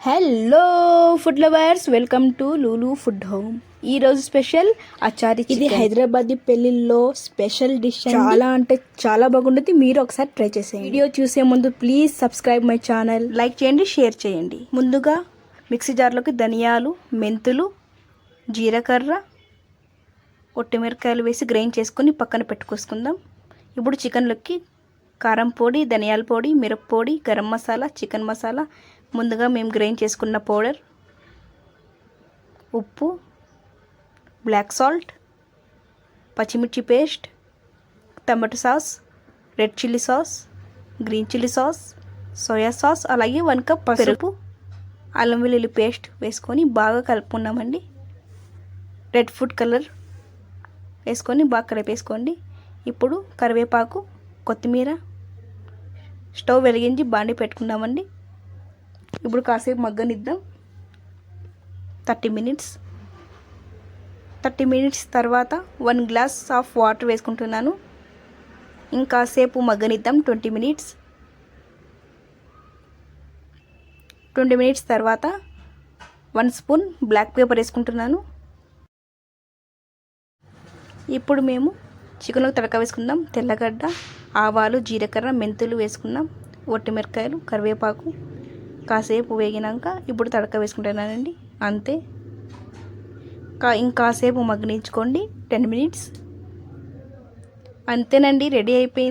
Hello food lovers, welcome to Lulu food home. ఈ రోజు special achari. ఇది హైదరాబాదీ పెళ్లిలో స్పెషల్ డిష్. చాలా అంటే చాలా బాగుంటుంది. మీరు ఒకసారి ట్రై చేసేయండి. వీడియో చూసే ముందు please subscribe my channel, like చేయండి, షేర్ చేయండి. ముందుగా మిక్సీ జార్లోకి ధనియాలు, మెంతులు, జీలకర్ర, ఒట్టిమిరకాయలు వేసి గ్రైండ్ చేసుకొని పక్కన పెట్టుకొసుకుందాం. ఇప్పుడు చికెన్లోకి కారం పొడి, ధనియాల పొడి, మిరప్పొడి, గరం మసాలా, చికెన్ మసాలా, ముందుగా మేము గ్రైండ్ చేసుకున్న పౌడర్, ఉప్పు, బ్లాక్ సాల్ట్, పచ్చిమిర్చి paste, tomato sauce, red chilli sauce, green chilli sauce, soya sauce, అలాగే 1 కప్ పసుపు, అల్లం వెల్లుల్లి పేస్ట్ వేసుకొని బాగా కలుపుకున్నామండి. రెడ్ ఫుడ్ కలర్ వేసుకొని బాగా కలిపేసుకోండి. ఇప్పుడు కరివేపాకు, కొత్తిమీర, స్టవ్ వెలిగించి బాండి పెట్టుకున్నామండి. ఇప్పుడు కాసేపు మగ్గనిద్దాం. 30 మినిట్స్ తర్వాత 1 గ్లాస్ ఆఫ్ వాటర్ వేసుకుంటున్నాను. ఇంకాసేపు మగ్గనిద్దాం. 20 మినిట్స్ తర్వాత 1 స్పూన్ బ్లాక్ పెప్పర్ వేసుకుంటున్నాను. ఇప్పుడు మేము చికెన్లోకి తడక వేసుకుందాం. తెల్లగడ్డ, ఆవాలు, జీలకర్ర, మెంతులు వేసుకుందాం. ఒట్టిమిరకాయలు, కరివేపాకు కాసేపు వేగినాక ఇప్పుడు తడక వేసుకుంటున్నానండి. అంతే, ఇంకాసేపు మగ్గనించుకోండి. 10 మినిట్స్. అంతేనండి, రెడీ అయిపోయింది.